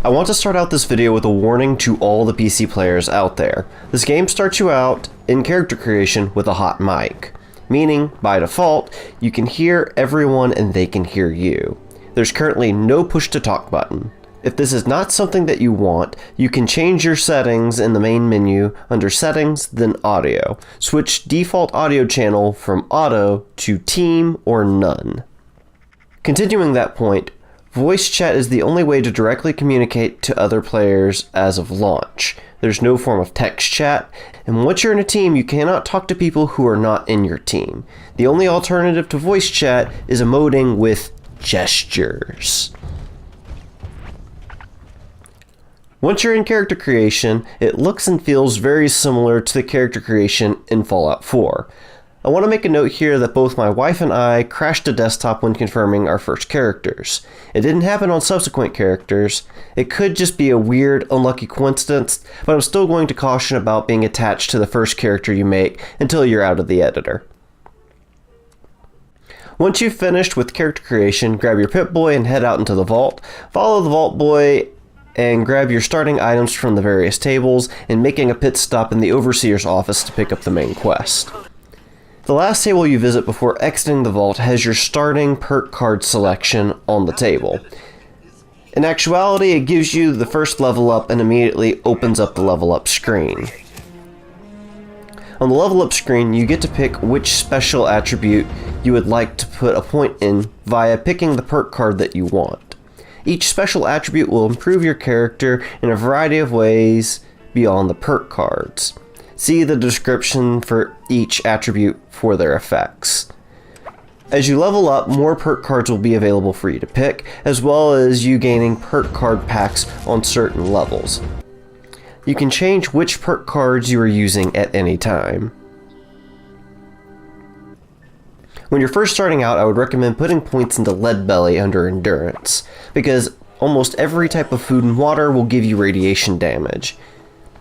I want to start out this video with a warning to all the PC players out there. This game starts you out in character creation with a hot mic, meaning by default you can hear everyone and they can hear you. There's currently no push to talk button. If this is not something that you want, you can change your settings in the main menu under settings, then audio. Switch default audio channel from auto to team or none. Continuing that point, voice chat is the only way to directly communicate to other players as of launch. There's no form of text chat, and once you're in a team, you cannot talk to people who are not in your team. The only alternative to voice chat is emoting with gestures. Once you're in character creation, it looks and feels very similar to the character creation in Fallout 4. I want to make a note here that both my wife and I crashed a desktop when confirming our first characters. It didn't happen on subsequent characters. It could just be a weird, unlucky coincidence, but I'm still going to caution about being attached to the first character you make until you're out of the editor. Once you've finished with character creation, grab your Pip-Boy and head out into the vault. Follow the Vault Boy and grab your starting items from the various tables, and making a pit stop in the Overseer's office to pick up the main quest. The last table you visit before exiting the vault has your starting perk card selection on the table. In actuality, it gives you the first level up and immediately opens up the level up screen. On the level up screen, you get to pick which special attribute you would like to put a point in via picking the perk card that you want. Each special attribute will improve your character in a variety of ways beyond the perk cards. See the description for each attribute for their effects. As you level up, more perk cards will be available for you to pick, as well as you gaining perk card packs on certain levels. You can change which perk cards you are using at any time. When you're first starting out, I would recommend putting points into Leadbelly under Endurance, because almost every type of food and water will give you radiation damage.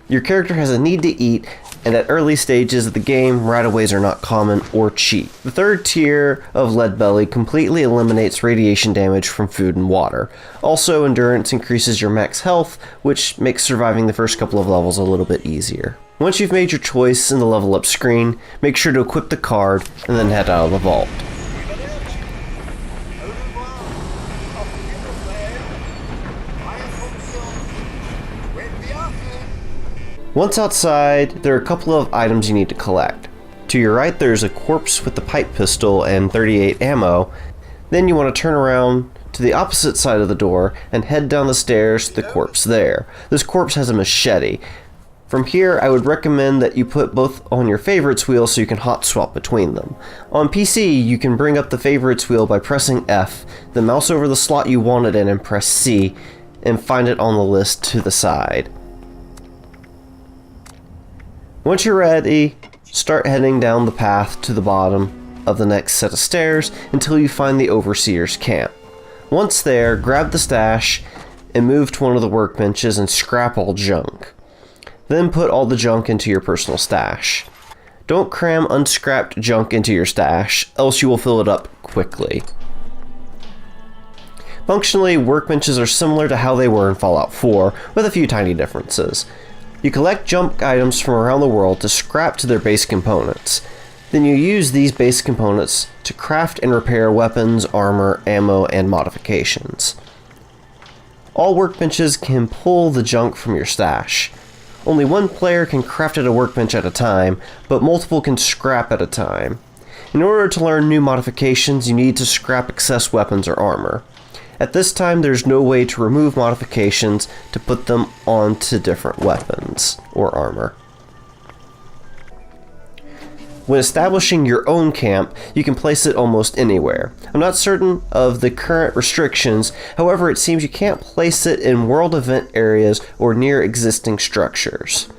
Your character has a need to eat, and at early stages of the game, right-of-ways are not common or cheap. The third tier of Leadbelly completely eliminates radiation damage from food and water. Also, Endurance increases your max health, which makes surviving the first couple of levels a little bit easier. Once you've made your choice in the level up screen, make sure to equip the card, and then head out of the vault. Once outside, there are a couple of items you need to collect. To your right, there's a corpse with the pipe pistol and 38 ammo. Then you want to turn around to the opposite side of the door and head down the stairs to the corpse there. This corpse has a machete. From here, I would recommend that you put both on your favorites wheel so you can hot swap between them. On PC, you can bring up the favorites wheel by pressing F, then mouse over the slot you want it in and press C, and find it on the list to the side. Once you're ready, start heading down the path to the bottom of the next set of stairs until you find the Overseer's camp. Once there, grab the stash and move to one of the workbenches and scrap all junk. Then put all the junk into your personal stash. Don't cram unscrapped junk into your stash, else you will fill it up quickly. Functionally, workbenches are similar to how they were in Fallout 4, with a few tiny differences. You collect junk items from around the world to scrap to their base components. Then you use these base components to craft and repair weapons, armor, ammo, and modifications. All workbenches can pull the junk from your stash. Only one player can craft at a workbench at a time, but multiple can scrap at a time. In order to learn new modifications, you need to scrap excess weapons or armor. At this time, there's no way to remove modifications to put them onto different weapons or armor. When establishing your own camp, you can place it almost anywhere. I'm not certain of the current restrictions, however it seems you can't place it in world event areas or near existing structures.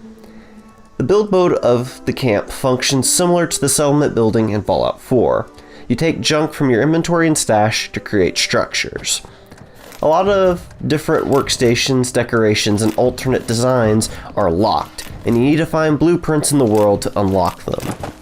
The build mode of the camp functions similar to the settlement building in Fallout 4. You take junk from your inventory and stash to create structures. A lot of different workstations, decorations, and alternate designs are locked, and you need to find blueprints in the world to unlock them.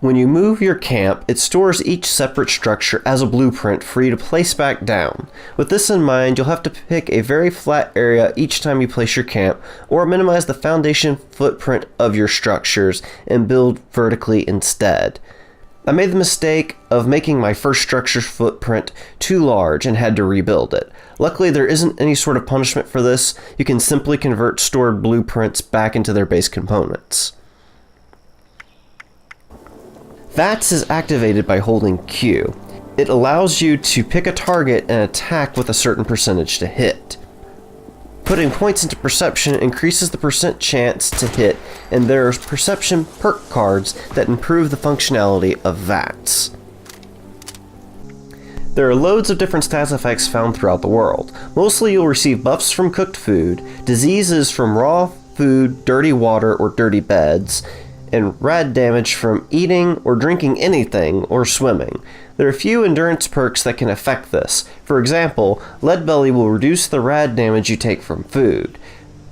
When you move your camp, it stores each separate structure as a blueprint for you to place back down. With this in mind, you'll have to pick a very flat area each time you place your camp, or minimize the foundation footprint of your structures and build vertically instead. I made the mistake of making my first structure's footprint too large and had to rebuild it. Luckily, there isn't any sort of punishment for this. You can simply convert stored blueprints back into their base components. VATS is activated by holding Q. It allows you to pick a target and attack with a certain percentage to hit. Putting points into perception increases the percent chance to hit, and there are perception perk cards that improve the functionality of VATS. There are loads of different stats effects found throughout the world. Mostly you'll receive buffs from cooked food, diseases from raw food, dirty water, or dirty beds, and rad damage from eating or drinking anything or swimming. There are a few endurance perks that can affect this. For example, Leadbelly will reduce the rad damage you take from food.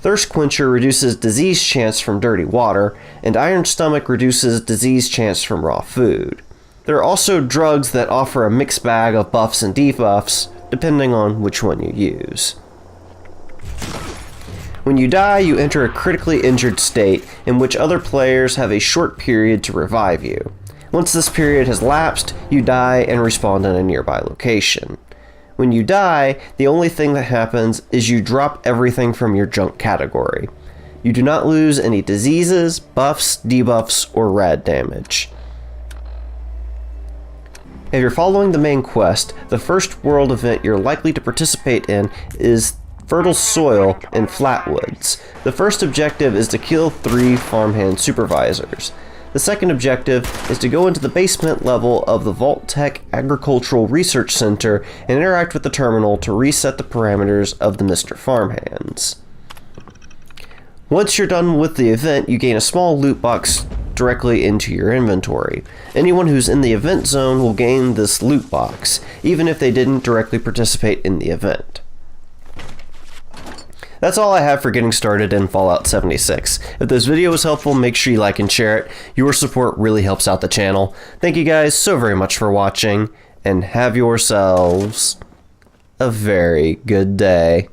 Thirst Quencher reduces disease chance from dirty water, and Iron Stomach reduces disease chance from raw food. There are also drugs that offer a mixed bag of buffs and debuffs, depending on which one you use. When you die, you enter a critically injured state in which other players have a short period to revive you. Once this period has lapsed, you die and respawn in a nearby location. When you die, the only thing that happens is you drop everything from your junk category. You do not lose any diseases, buffs, debuffs, or rad damage. If you're following the main quest, the first world event you're likely to participate in is Fertile Soil in Flatwoods. The first objective is to kill 3 farmhand supervisors. The second objective is to go into the basement level of the Vault Tech Agricultural Research Center and interact with the terminal to reset the parameters of the Mr. Farmhands. Once you're done with the event, you gain a small loot box directly into your inventory. Anyone who's in the event zone will gain this loot box, even if they didn't directly participate in the event. That's all I have for getting started in Fallout 76. If this video was helpful, make sure you like and share it. Your support really helps out the channel. Thank you guys so very much for watching, and have yourselves a very good day.